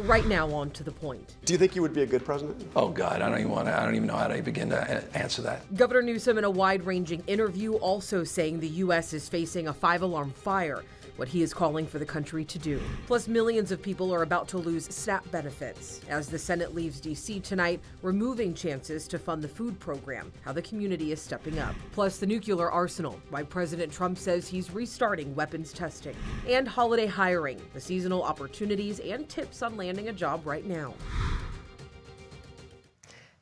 Right now, on to the point. Do you think you would be a good president? Oh God, I don't even know how to begin to answer that. Governor Newsom in a wide-ranging interview also saying the U.S. is facing a 5-alarm fire, what he is calling for the country to do. Plus, millions of people are about to lose SNAP benefits as the Senate leaves D.C. tonight, removing chances to fund the food program, how the community is stepping up. Plus, the nuclear arsenal, why President Trump says he's restarting weapons testing. And holiday hiring, the seasonal opportunities and tips on landing a job right now.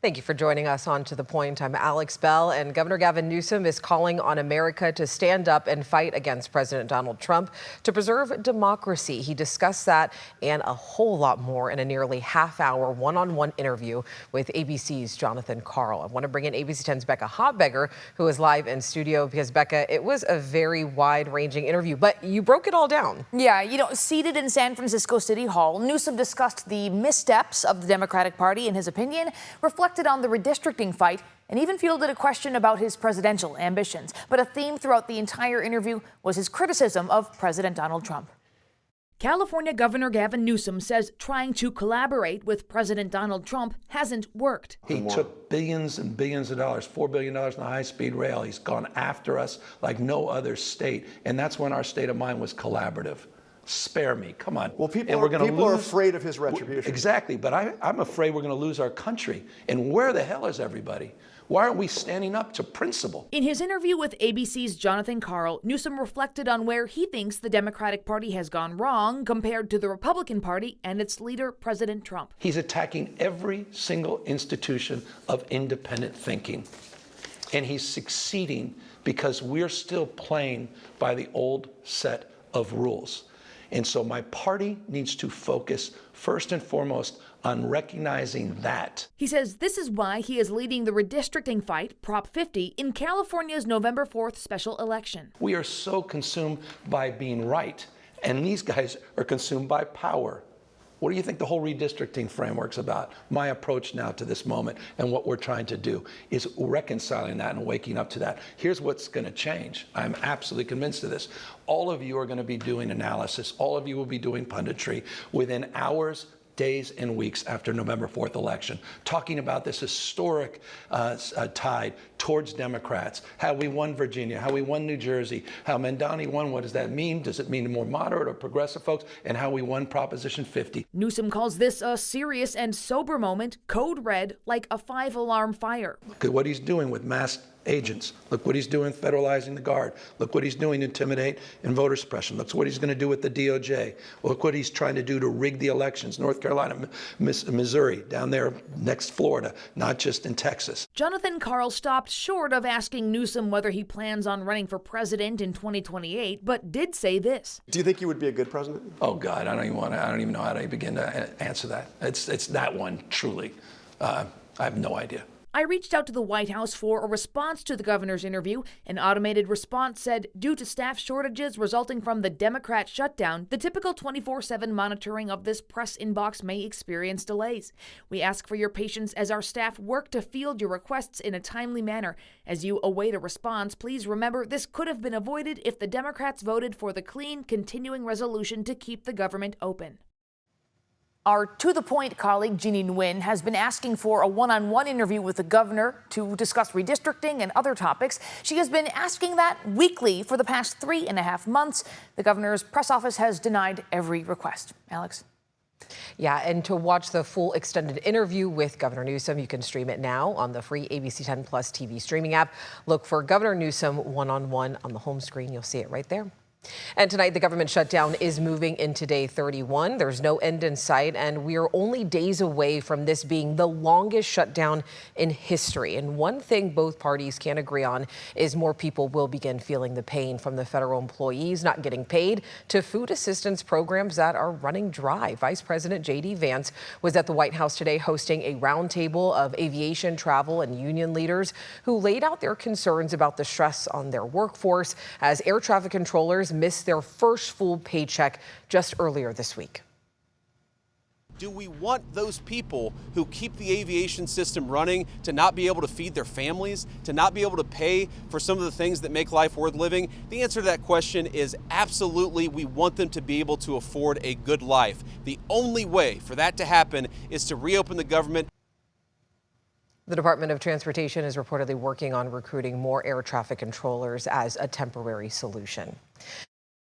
Thank you for joining us on To The Point. I'm Alex Bell, and Governor Gavin Newsom is calling on America to stand up and fight against President Donald Trump to preserve democracy. He discussed that and a whole lot more in a nearly half-hour one-on-one interview with ABC's Jonathan Karl. I want to bring in ABC 10's Becca Hotbegger, who is live in studio, because, Becca, it was a very wide-ranging interview, but you broke it all down. Yeah, seated in San Francisco City Hall, Newsom discussed the missteps of the Democratic Party, in his opinion, reflected on the redistricting fight, and even fielded a question about his presidential ambitions. But a theme throughout the entire interview was his criticism of President Donald Trump. California Governor Gavin Newsom says trying to collaborate with President Donald Trump hasn't worked. He took billions and billions of dollars, $4 billion in the high-speed rail. He's gone after us like no other state, and that's when our state of mind was collaborative. Spare me, come on. Well, people are afraid of his retribution. Exactly, but I'm afraid we're going to lose our country. And where the hell is everybody? Why aren't we standing up to principle? In his interview with ABC's Jonathan Karl, Newsom reflected on where he thinks the Democratic Party has gone wrong compared to the Republican Party and its leader, President Trump. He's attacking every single institution of independent thinking. And he's succeeding because we're still playing by the old set of rules. And so my party needs to focus first and foremost on recognizing that. He says this is why he is leading the redistricting fight, Prop 50, in California's November 4th special election. We are so consumed by being right, and these guys are consumed by power. What do you think the whole redistricting framework's about? My approach now to this moment and what we're trying to do is reconciling that and waking up to that. Here's what's going to change. I'm absolutely convinced of this. All of you are going to be doing analysis. All of you will be doing punditry within hours, days, and weeks after November 4th election, talking about this historic tide towards Democrats, how we won Virginia, how we won New Jersey, how Mamdani won. What does that mean? Does it mean more moderate or progressive folks? And how we won Proposition 50. Newsom calls this a serious and sober moment, code red, like a 5-alarm fire. Look at what he's doing with masked agents. Look what he's doing federalizing the Guard. Look what he's doing to intimidate and voter suppression. Look what he's going to do with the DOJ. Look what he's trying to do to rig the elections. North Carolina, Missouri, down there next Florida, not just in Texas. Jonathan Karl stopped short of asking Newsom whether he plans on running for president in 2028, but did say this. Do you think you would be a good president? Oh God, I don't even know how to begin to answer that. It's that one, truly. I have no idea. I reached out to the White House for a response to the governor's interview. An automated response said, due to staff shortages resulting from the Democrat shutdown, the typical 24/7 monitoring of this press inbox may experience delays. We ask for your patience as our staff work to field your requests in a timely manner. As you await a response, please remember this could have been avoided if the Democrats voted for the clean, continuing resolution to keep the government open. Our To The Point colleague, Jeannie Nguyen, has been asking for a one-on-one interview with the governor to discuss redistricting and other topics. She has been asking that weekly for the past 3.5 months. The governor's press office has denied every request. Alex? Yeah, and to watch the full extended interview with Governor Newsom, you can stream it now on the free ABC 10 Plus TV streaming app. Look for Governor Newsom one-on-one on the home screen. You'll see it right there. And tonight, the government shutdown is moving into day 31. There's no end in sight, and we are only days away from this being the longest shutdown in history. And one thing both parties can agree on is more people will begin feeling the pain, from the federal employees not getting paid to food assistance programs that are running dry. Vice President J.D. Vance was at the White House today hosting a roundtable of aviation, travel, and union leaders who laid out their concerns about the stress on their workforce as air traffic controllers missed their first full paycheck just earlier this week. Do we want those people who keep the aviation system running to not be able to feed their families, to not be able to pay for some of the things that make life worth living? The answer to that question is absolutely. We want them to be able to afford a good life. The only way for that to happen is to reopen the government. The Department of Transportation is reportedly working on recruiting more air traffic controllers as a temporary solution.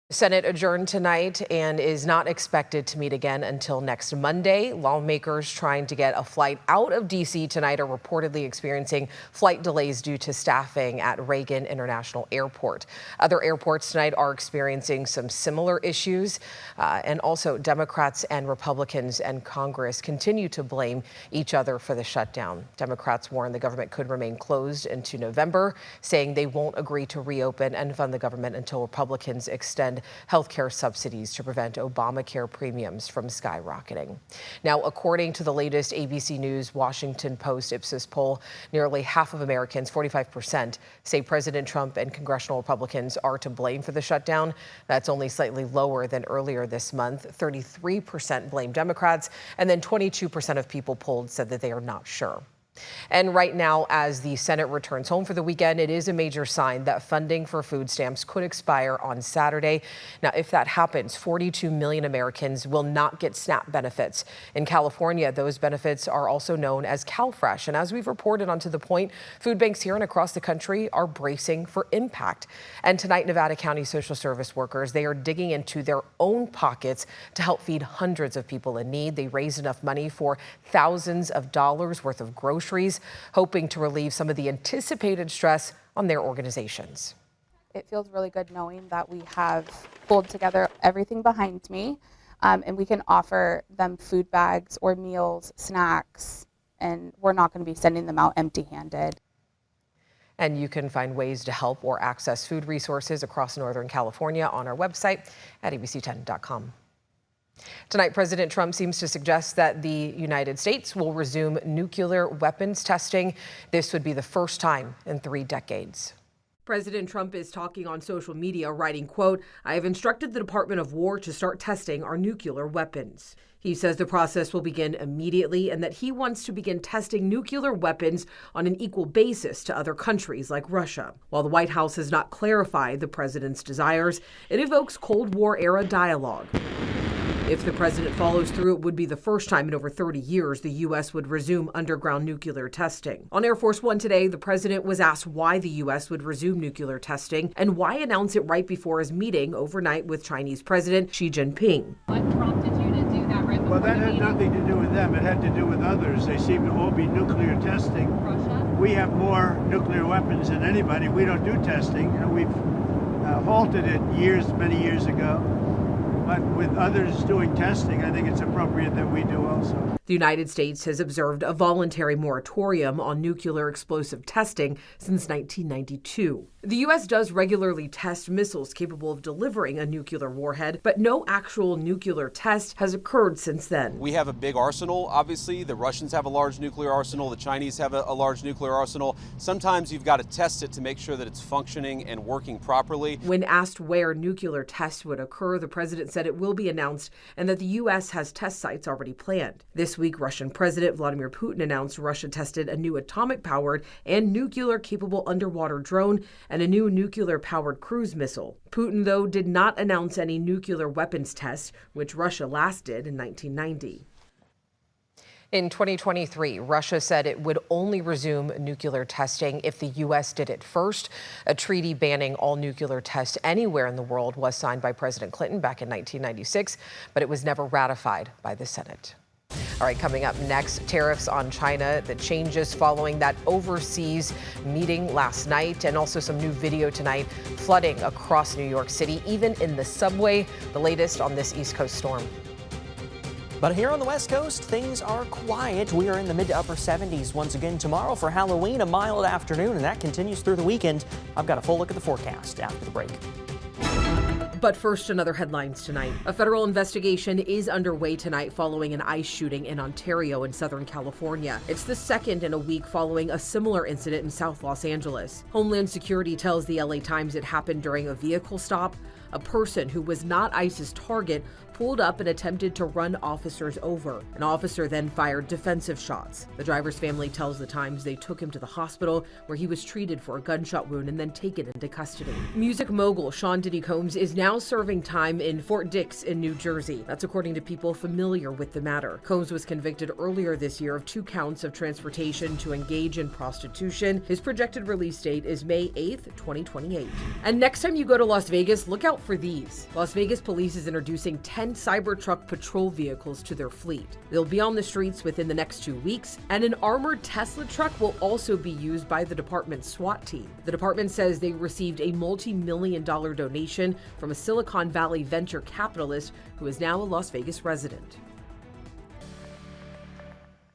Senate adjourned tonight and is not expected to meet again until next Monday. Lawmakers trying to get a flight out of D.C. tonight are reportedly experiencing flight delays due to staffing at Reagan International Airport. Other airports tonight are experiencing some similar issues. And also Democrats and Republicans and Congress continue to blame each other for the shutdown. Democrats warn the government could remain closed into November, saying they won't agree to reopen and fund the government until Republicans extend health care subsidies to prevent Obamacare premiums from skyrocketing. Now, according to the latest ABC News Washington Post Ipsos poll, nearly half of Americans, 45%, say President Trump and congressional Republicans are to blame for the shutdown. That's only slightly lower than earlier this month. 33% blame Democrats, and then 22% of people polled said that they are not sure. And right now, as the Senate returns home for the weekend, it is a major sign that funding for food stamps could expire on Saturday. Now, if that happens, 42 million Americans will not get SNAP benefits. In California, those benefits are also known as CalFresh. And as we've reported on To The Point, food banks here and across the country are bracing for impact. And tonight, Nevada County social service workers, they are digging into their own pockets to help feed hundreds of people in need. They raised enough money for thousands of dollars worth of groceries, hoping to relieve some of the anticipated stress on their organizations. It feels really good knowing that we have pulled together everything behind me, and we can offer them food bags or meals, snacks, and we're not going to be sending them out empty-handed. And you can find ways to help or access food resources across Northern California on our website at abc10.com. Tonight, President Trump seems to suggest that the United States will resume nuclear weapons testing. This would be the first time in 3 decades. President Trump is talking on social media, writing, quote, "I have instructed the Department of War to start testing our nuclear weapons." He says the process will begin immediately and that he wants to begin testing nuclear weapons on an equal basis to other countries like Russia. While the White House has not clarified the president's desires, it evokes Cold War-era dialogue. If the president follows through, it would be the first time in over 30 years the U.S. would resume underground nuclear testing. On Air Force One today, the president was asked why the U.S. would resume nuclear testing and why announce it right before his meeting overnight with Chinese President Xi Jinping. What prompted you to do that right before Well, that had nothing to do with them. It had to do with others. They seem to all be nuclear testing. Russia? We have more nuclear weapons than anybody. We don't do testing. You know, we've halted it many years ago. But with others doing testing, I think it's appropriate that we do also. The United States has observed a voluntary moratorium on nuclear explosive testing since 1992. The U.S. does regularly test missiles capable of delivering a nuclear warhead, but no actual nuclear test has occurred since then. We have a big arsenal, obviously. The Russians have a large nuclear arsenal. The Chinese have a large nuclear arsenal. Sometimes you've got to test it to make sure that it's functioning and working properly. When asked where nuclear tests would occur, the president said it will be announced and that the U.S. has test sites already planned. This week, Russian President Vladimir Putin announced Russia tested a new atomic-powered and nuclear-capable underwater drone and a new nuclear-powered cruise missile. Putin, though, did not announce any nuclear weapons tests, which Russia last did in 1990. In 2023, Russia said it would only resume nuclear testing if the U.S. did it first. A treaty banning all nuclear tests anywhere in the world was signed by President Clinton back in 1996, but it was never ratified by the Senate. All right, coming up next, tariffs on China, the changes following that overseas meeting last night, and also some new video tonight, flooding across New York City, even in the subway. The latest on this East Coast storm. But here on the West Coast, things are quiet. We are in the mid to upper 70s once again tomorrow for Halloween, a mild afternoon, and that continues through the weekend. I've got a full look at the forecast after the break. But first, another headlines tonight. A federal investigation is underway tonight following an ICE shooting in Ontario in Southern California. It's the second in a week following a similar incident in South Los Angeles. Homeland Security tells the LA Times it happened during a vehicle stop. A person who was not ICE's target pulled up and attempted to run officers over. An officer then fired defensive shots. The driver's family tells The Times they took him to the hospital where he was treated for a gunshot wound and then taken into custody. Music mogul Sean Diddy Combs is now serving time in Fort Dix in New Jersey. That's according to people familiar with the matter. Combs was convicted earlier this year of 2 counts of transportation to engage in prostitution. His projected release date is May 8th, 2028. And next time you go to Las Vegas, look out for these. Las Vegas police is introducing 10 Cybertruck patrol vehicles to their fleet. They'll be on the streets within the next 2 weeks, and an armored Tesla truck will also be used by the department's SWAT team. The department says they received a multi-million-dollar donation from a Silicon Valley venture capitalist who is now a Las Vegas resident.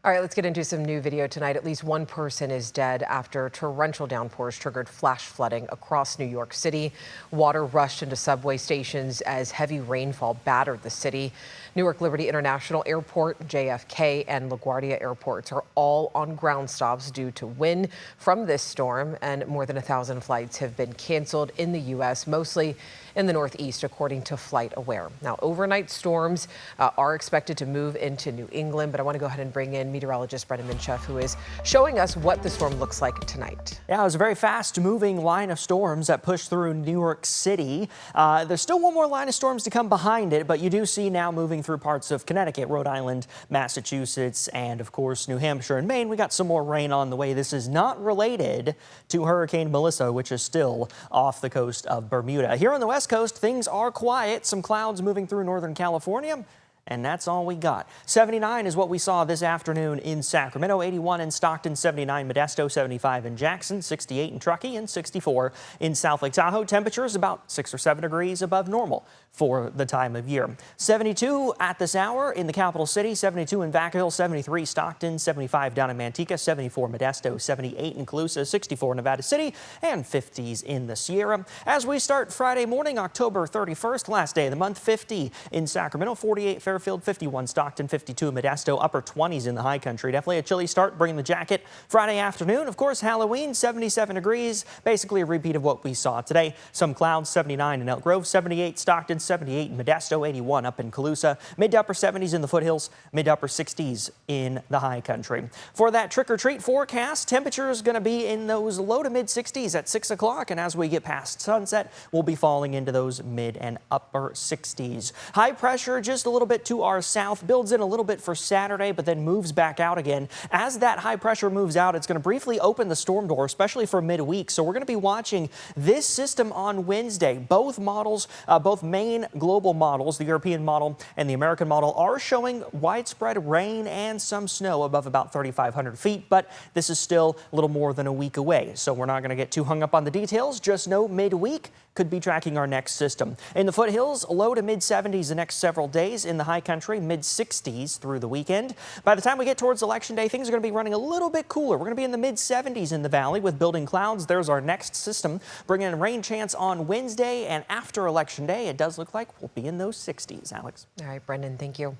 All right, let's get into some new video tonight. At least one person is dead after torrential downpours triggered flash flooding across New York City. Water rushed into subway stations as heavy rainfall battered the city. Newark Liberty International Airport, JFK, and LaGuardia airports are all on ground stops due to wind from this storm, and more than 1,000 flights have been canceled in the U.S., mostly in the Northeast, according to FlightAware. Now, overnight storms are expected to move into New England, but I want to go ahead and bring in meteorologist Brendan Minchef, who is showing us what the storm looks like tonight. Yeah, it was a very fast-moving line of storms that pushed through New York City. There's still one more line of storms to come behind it, but you do see now moving through parts of Connecticut, Rhode Island, Massachusetts, and of course New Hampshire and Maine. We got some more rain on the way. This is not related to Hurricane Melissa, which is still off the coast of Bermuda. Here on the West Coast, things are quiet. Some clouds moving through Northern California. And that's all we got. 79 is what we saw this afternoon in Sacramento, 81 in Stockton, 79 Modesto, 75 in Jackson, 68 in Truckee, and 64 in South Lake Tahoe. Temperatures about 6 or 7 degrees above normal for the time of year. 72 at this hour in the capital city, 72 in Vacaville, 73 Stockton, 75 down in Manteca, 74 Modesto, 78 in Colusa, 64 Nevada City, and 50s in the Sierra. As we start Friday morning, October 31st, last day of the month, 50 in Sacramento, 48 Fairfield, 51 Stockton, 52 Modesto, upper 20s in the high country. Definitely a chilly start, bringing the jacket. Friday afternoon, of course, Halloween, 77 degrees, basically a repeat of what we saw today. Some clouds, 79 in Elk Grove, 78 Stockton, 78 in Modesto, 81 up in Colusa, mid to upper 70s in the foothills, mid to upper 60s in the high country. For that trick-or-treat forecast, temperature is going to be in those low to mid 60s at 6 o'clock, and as we get past sunset, we'll be falling into those mid and upper 60s. High pressure just a little bit to our south, builds in a little bit for Saturday, but then moves back out again. As that high pressure moves out, it's going to briefly open the storm door, especially for midweek. So we're going to be watching this system on Wednesday. Both models, both main global models, the European model and the American model, are showing widespread rain and some snow above about 3,500 feet, but this is still a little more than a week away. So we're not going to get too hung up on the details. Just know midweek could be tracking our next system. In the foothills, low to mid 70s the next several days. In the high country, mid 60s through the weekend. By the time we get towards Election Day, things are going to be running a little bit cooler. We're going to be in the mid 70s in the valley with building clouds. There's our next system, bringing in rain chance on Wednesday, and after Election Day, it does look like we'll be in those 60s. Alex. All right, Brendan, thank you.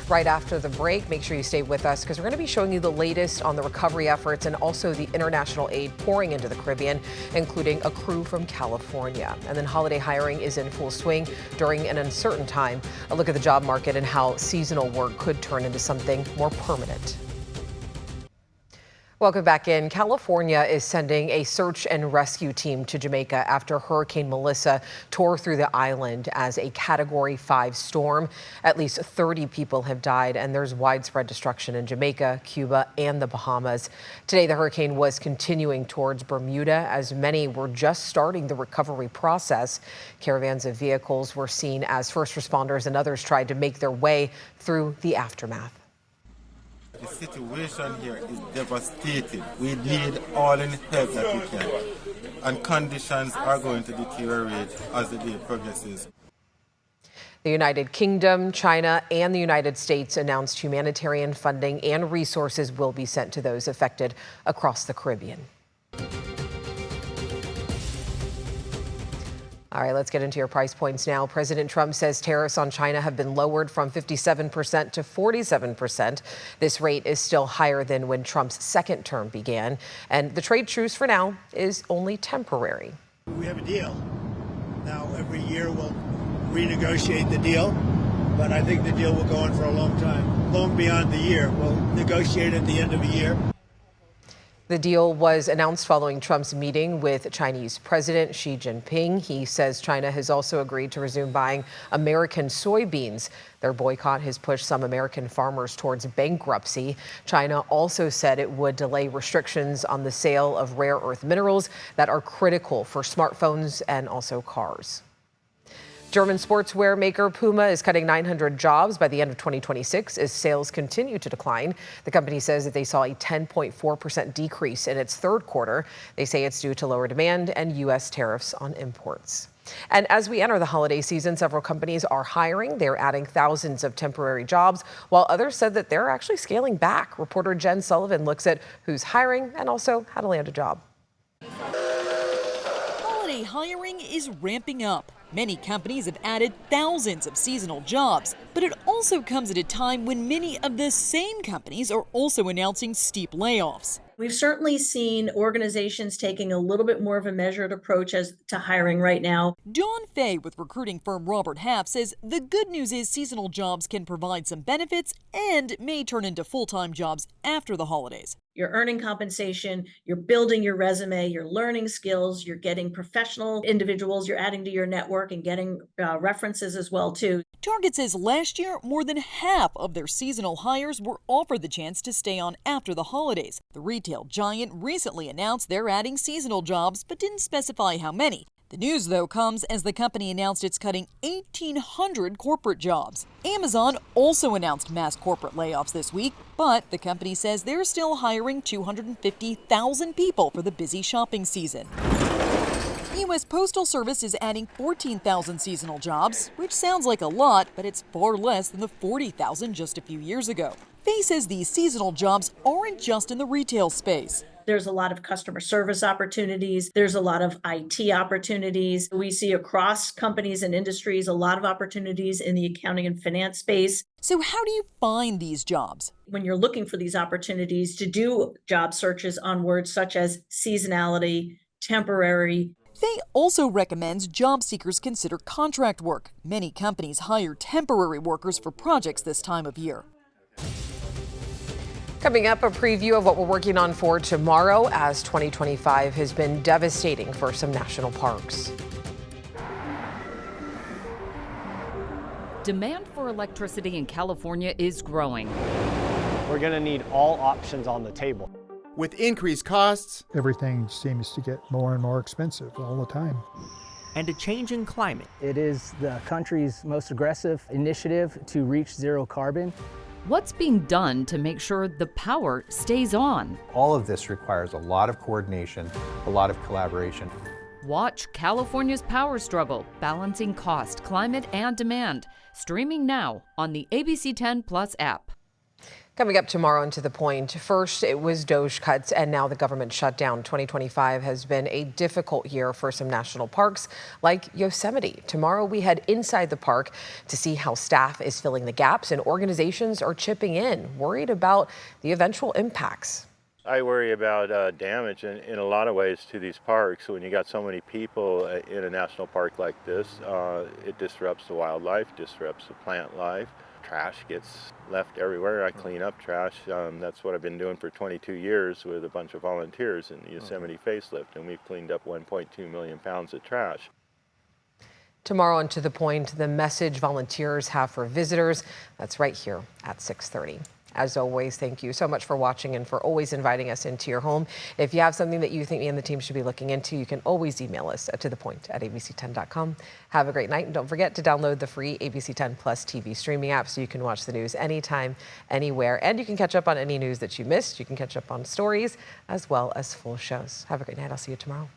Right after the break, make sure you stay with us because we're going to be showing you the latest on the recovery efforts and also the international aid pouring into the Caribbean, including a crew from California. And then holiday hiring is in full swing during an uncertain time. A look at the job market and how seasonal work could turn into something more permanent. Welcome back in. California is sending a search and rescue team to Jamaica after Hurricane Melissa tore through the island as a Category 5 storm. At least 30 people have died, and there's widespread destruction in Jamaica, Cuba, and the Bahamas. Today, the hurricane was continuing towards Bermuda as many were just starting the recovery process. Caravans of vehicles were seen as first responders and others tried to make their way through the aftermath. The situation here is devastating. We need all in help that we can. And conditions are going to deteriorate as the day progresses. The United Kingdom, China, and the United States announced humanitarian funding and resources will be sent to those affected across the Caribbean. All right, let's get into your price points now. President Trump says tariffs on China have been lowered from 57% to 47%. This rate is still higher than when Trump's second term began. And the trade truce for now is only temporary. We have a deal. Now, every year we'll renegotiate the deal. but I think the deal will go on for a long time, long beyond the year. We'll negotiate at the end of the year. The deal was announced following Trump's meeting with Chinese President Xi Jinping. He says China has also agreed to resume buying American soybeans. Their boycott has pushed some American farmers towards bankruptcy. China also said it would delay restrictions on the sale of rare earth minerals that are critical for smartphones and also cars. German sportswear maker Puma is cutting 900 jobs by the end of 2026 as sales continue to decline. The company says that they saw a 10.4% decrease in its third quarter. They say it's due to lower demand and U.S. tariffs on imports. And as we enter the holiday season, several companies are hiring. They're adding thousands of temporary jobs, while others said that they're actually scaling back. Reporter Jen Sullivan looks at who's hiring and also how to land a job. Holiday hiring is ramping up. Many companies have added thousands of seasonal jobs, but it also comes at a time when many of the same companies are also announcing steep layoffs. We've certainly seen organizations taking a little bit more of a measured approach as to hiring right now. Dawn Fay with recruiting firm Robert Half says the good news is seasonal jobs can provide some benefits and may turn into full-time jobs after the holidays. You're earning compensation, you're building your resume, you're learning skills, you're getting professional individuals, you're adding to your network and getting references as well too. Target says last year, more than half of their seasonal hires were offered the chance to stay on after the holidays. The retail giant recently announced they're adding seasonal jobs, but didn't specify how many. The news, though, comes as the company announced it's cutting 1,800 corporate jobs. Amazon also announced mass corporate layoffs this week, but the company says they're still hiring 250,000 people for the busy shopping season. The U.S. Postal Service is adding 14,000 seasonal jobs, which sounds like a lot, but it's far less than the 40,000 just a few years ago. Fay says these seasonal jobs aren't just in the retail space. There's a lot of customer service opportunities. There's a lot of IT opportunities. We see across companies and industries a lot of opportunities in the accounting and finance space. So how do you find these jobs? When you're looking for these opportunities, to do job searches on words such as seasonality, temporary. Fay also recommends job seekers consider contract work. Many companies hire temporary workers for projects this time of year. Coming up, a preview of what we're working on for tomorrow, as 2025 has been devastating for some national parks. Demand for electricity in California is growing. We're going to need all options on the table. With increased costs, everything seems to get more and more expensive all the time. And a changing climate. It is the country's most aggressive initiative to reach zero carbon. What's being done to make sure the power stays on? All of this requires a lot of coordination, a lot of collaboration. Watch California's power struggle, balancing cost, climate, and demand. Streaming now on the ABC 10 Plus app. Coming up tomorrow and To the Point. First, it was DOGE cuts and now the government shutdown. 2025 has been a difficult year for some national parks like Yosemite. Tomorrow, we head inside the park to see how staff is filling the gaps and organizations are chipping in, worried about the eventual impacts. I worry about damage in a lot of ways to these parks. When you got so many people in a national park like this, it disrupts the wildlife, disrupts the plant life. Trash gets left everywhere. I clean up trash. That's what I've been doing for 22 years with a bunch of volunteers in the Yosemite facelift, and we've cleaned up 1.2 million pounds of trash. Tomorrow and To the Point, the message volunteers have for visitors. That's right here at 6:30. As always, thank you so much for watching and for always inviting us into your home. If you have something that you think me and the team should be looking into, you can always email us at tothepoint@abc10.com. Have a great night, and don't forget to download the free ABC 10 Plus TV streaming app so you can watch the news anytime, anywhere, and you can catch up on any news that you missed. You can catch up on stories as well as full shows. Have a great night. I'll see you tomorrow.